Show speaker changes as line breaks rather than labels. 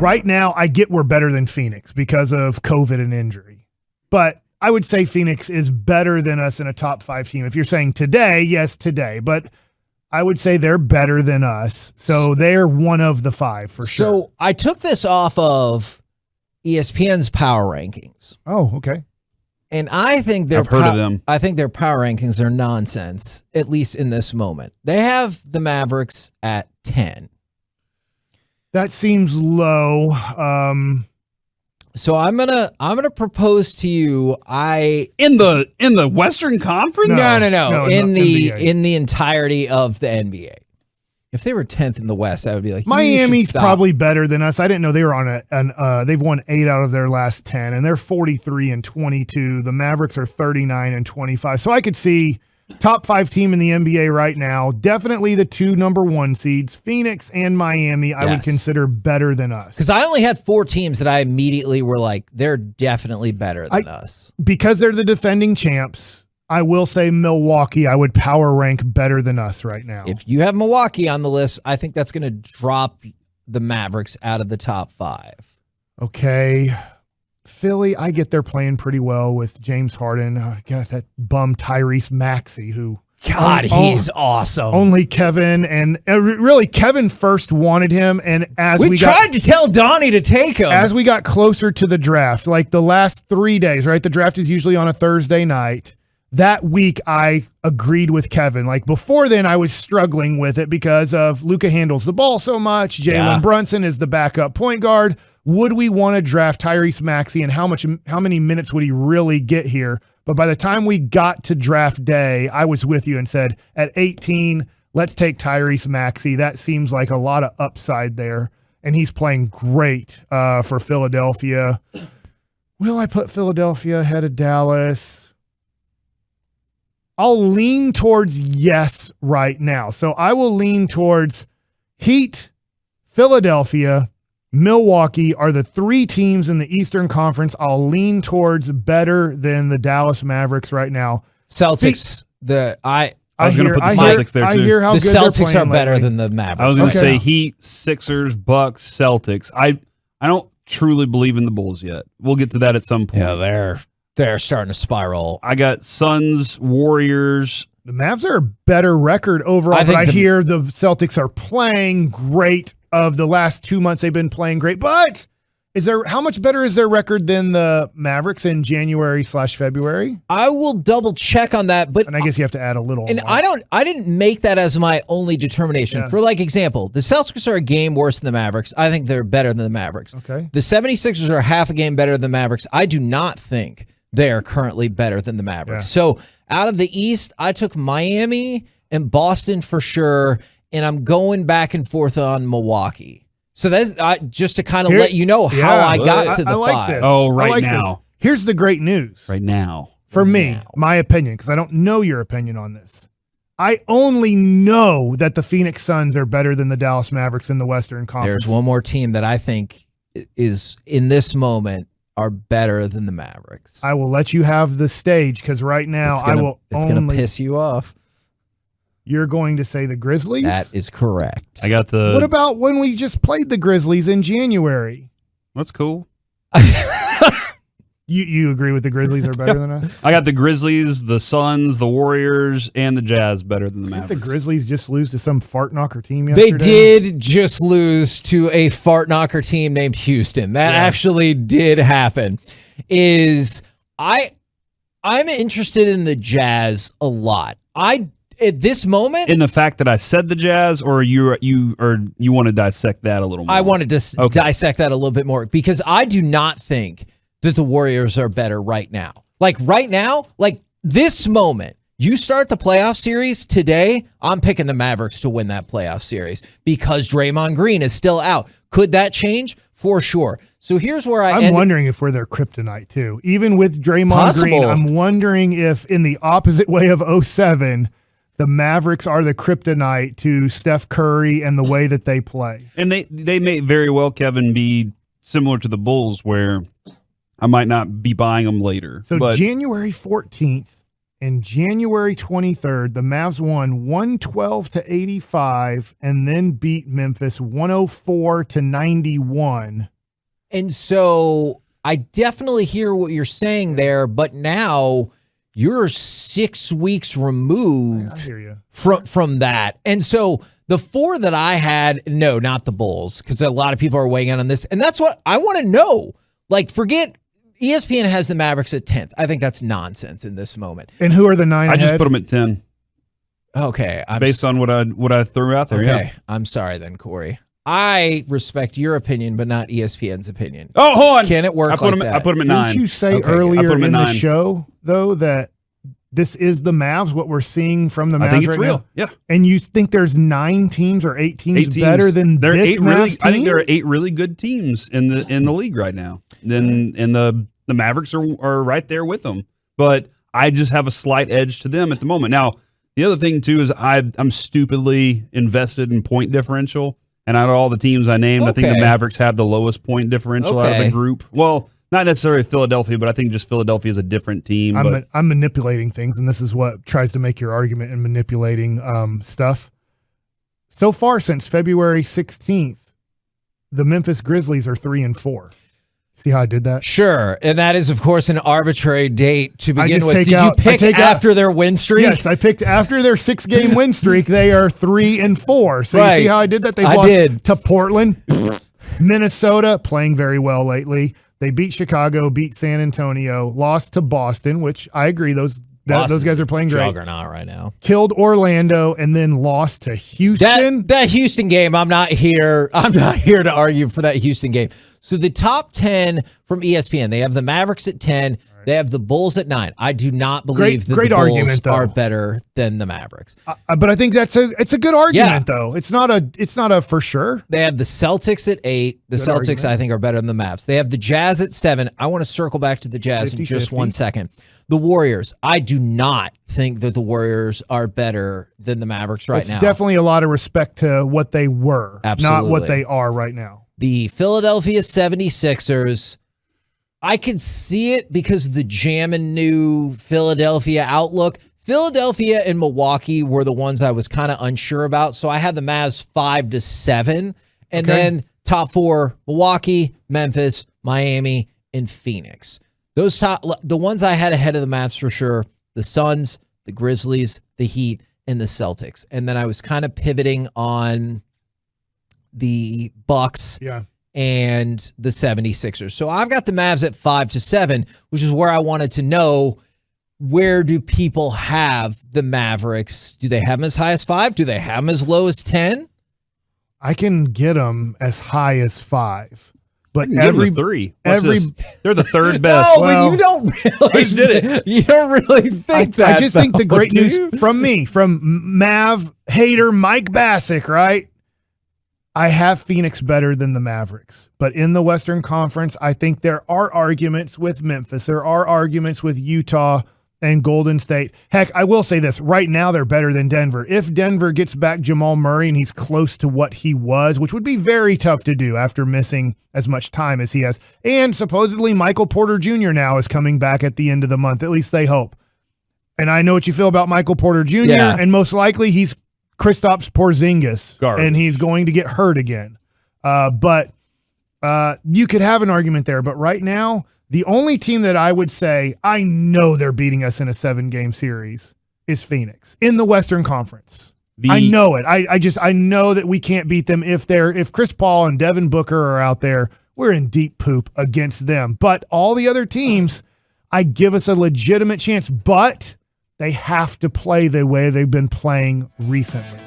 Right now, I get we're better than Phoenix because of COVID and injury. But I would say Phoenix is better than us in a top 5 team. If you're saying today, yes, today. But I would say they're better than us. So they're one of the 5 for sure.
So I took this off of ESPN's power rankings.
Oh, okay.
And I think
I've heard of them.
I think their power rankings are nonsense, at least in this moment. They have the Mavericks at 10.
That seems low.
So I'm gonna propose to you.
In the Western Conference?
No. In
NBA.
the entirety of the NBA. If they were 10th in the West, I would be like,
Miami's probably better than us. I didn't know they were on they've won 8 out of their last 10, and they're 43-22. The Mavericks are 39-25. So I could see top 5 team in the NBA right now. Definitely the 2 number 1 seeds, Phoenix and Miami. I would consider better than us.
Because I only had 4 teams that I immediately were like, they're definitely better than us.
Because they're the defending champs. I will say Milwaukee, I would power rank better than us right now.
If you have Milwaukee on the list, I think that's going to drop the Mavericks out of the top 5.
Okay. Philly, I get they're playing pretty well with James Harden. Got that bum Tyrese Maxey who...
God, he's awesome.
Only Kevin, and really Kevin first wanted him, and
we tried to tell Donnie to take him.
As we got closer to the draft, like the last 3 days, right? The draft is usually on a Thursday night. That week, I agreed with Kevin. Like before then, I was struggling with it because of Luka handles the ball so much. Jalen Brunson is the backup point guard. Would we want to draft Tyrese Maxey, and how many minutes would he really get here? But by the time we got to draft day, I was with you and said, at 18, let's take Tyrese Maxey. That seems like a lot of upside there, and he's playing great for Philadelphia. Will I put Philadelphia ahead of Dallas? I'll lean towards yes right now. So I will lean towards Heat, Philadelphia, Milwaukee are the 3 teams in the Eastern Conference I'll lean towards better than the Dallas Mavericks right now.
Celtics,
I was going to put the Celtics there too.
I hear how
the
good
Celtics are better
lately.
than the Mavericks.
I was going to say Heat, Sixers, Bucks, Celtics. I don't truly believe in the Bulls yet. We'll get to that at some point.
Yeah, they're starting to spiral.
I got Suns, Warriors.
The Mavs are a better record overall, but I hear the Celtics are playing great. Of the last 2 months, they've been playing great. But how much better is their record than the Mavericks in January/February?
I will double check on that, but
I guess you have to add a little.
And I didn't make that as my only determination. Yeah. For like example, the Celtics are a game worse than the Mavericks. I think they're better than the Mavericks.
Okay.
The 76ers are half a game better than the Mavericks. I do not think they are currently better than the Mavericks. Yeah. So out of the East, I took Miami and Boston for sure. And I'm going back and forth on Milwaukee. So that's just to kind of let you know how I got to the 5.
This.
Oh, right
now.
This.
Here's the great news.
Right now.
For me, my opinion, because I don't know your opinion on this. I only know that the Phoenix Suns are better than the Dallas Mavericks in the Western Conference.
There's one more team that I think is, in this moment, are better than the Mavericks.
I will let you have the stage, because right now
it's going to piss you off.
You're going to say the Grizzlies?
That is correct.
I got the...
What about when we just played the Grizzlies in January?
That's cool.
You agree with the Grizzlies are better than us?
I got the Grizzlies, the Suns, the Warriors, and the Jazz better than the Mavericks.
Did the Grizzlies just lose to some fart knocker team yesterday?
They did just lose to a fart knocker team named Houston. That actually did happen. I'm interested in the Jazz a lot. At this moment,
in the fact that I said the Jazz, or you want to dissect that a little more?
I wanted to dissect that a little bit more, because I do not think that the Warriors are better right now. Like this moment, you start the playoff series today, I'm picking the Mavericks to win that playoff series because Draymond Green is still out. Could that change? For sure. So here's where
I'm wondering if we're their kryptonite too. Even with Draymond Green, I'm wondering if in the opposite way of 2007, the Mavericks are the kryptonite to Steph Curry and the way that they play.
And they may very well, Kevin, be similar to the Bulls, where I might not be buying them later.
So January 14th and January 23rd, the Mavs won 112-85 and then beat Memphis 104-91.
And so I definitely hear what you're saying there, but now you're 6 weeks removed
I hear you.
from that. And so the 4 that I had, no, not the Bulls, because a lot of people are weighing in on this. And that's what I want to know. Like, forget ESPN has the Mavericks at 10th. I think that's nonsense in this moment.
And who are the 9
I
ahead?
just put them at 10
Okay.
based on what I threw out there.
Okay.
Yeah.
I'm sorry then, Corey. I respect your opinion, but not ESPN's opinion.
Oh, hold on.
Can it work
I put
like
them.
that?
I put them at 9.
Didn't you say
Okay, I
earlier
put 'em at
in the
9.
show, though, that this is the Mavs, what we're seeing from the Mavs
I think it's
right
real.
now?
Yeah.
And you think there's 9 teams or 8 teams,
8 teams
better than
there are
this
8
Mavs
really.
team?
I think there are 8 really good teams in the league right now. Then and the Mavericks are right there with them. But I just have a slight edge to them at the moment. Now, the other thing too is I'm stupidly invested in point differential. And out of all the teams I named, I think the Mavericks have the lowest point differential out of the group. Well, not necessarily Philadelphia, but I think just Philadelphia is a different team.
I'm manipulating things, and this is what tries to make your argument in manipulating stuff. So far, since February 16th, the Memphis Grizzlies are 3-4. See how I did that?
Sure. And that is, of course, an arbitrary date to begin with. Did you pick after their win streak?
Yes, I picked after their 6-game win streak. They are 3-4. So
Right.
you see how I did that? They lost to Portland, Minnesota, playing very well lately. They beat Chicago, beat San Antonio, lost to Boston, which I agree, those guys are playing great.
Juggernaut right now.
Killed Orlando and then lost to Houston.
That Houston game, I'm not here to argue for that Houston game. So the top 10 from ESPN, they have the Mavericks at 10. They have the Bulls at 9. I do not believe that the Bulls are better than the Mavericks.
But I think it's a good argument, though. It's not a for sure.
They have the Celtics at 8. The Celtics, argument. I think, are better than the Mavs. They have the Jazz at 7. I want to circle back to the Jazz in just 1 second. The Warriors. I do not think that the Warriors are better than the Mavericks right now.
It's definitely a lot of respect to what they were, not what they are right now.
The Philadelphia 76ers. I can see it because of the jamming new Philadelphia outlook. Philadelphia and Milwaukee were the ones I was kind of unsure about. So I had the Mavs 5-7. And then top 4, Milwaukee, Memphis, Miami, and Phoenix. The ones I had ahead of the Mavs for sure, the Suns, the Grizzlies, the Heat, and the Celtics. And then I was kind of pivoting on the Bucks.
Yeah.
And the 76ers. So I've got the Mavs at 5-7, which is where I wanted to know, where do people have the Mavericks? Do they have them as high as 5? Do they have them as low as 10?
I can get them as high as 5. But
they're the third best.
No, well, you don't really.
I just did it.
You don't really think that.
I just think the great news from Mav hater Mike Bassick, right? I have Phoenix better than the Mavericks, but in the Western Conference, I think there are arguments with Memphis. There are arguments with Utah and Golden State. Heck, I will say this. Right now, they're better than Denver. If Denver gets back Jamal Murray and he's close to what he was, which would be very tough to do after missing as much time as he has, and supposedly Michael Porter Jr. now is coming back at the end of the month. At least they hope. And I know what you feel about Michael Porter Jr., and most likely he's Kristaps Porzingis, and he's going to get hurt again. But you could have an argument there. But right now, the only team that I would say, I know they're beating us in a 7-game series is Phoenix in the Western Conference. I know it. I know that we can't beat them if Chris Paul and Devin Booker are out there. We're in deep poop against them. But all the other teams, I give us a legitimate chance. But they have to play the way they've been playing recently.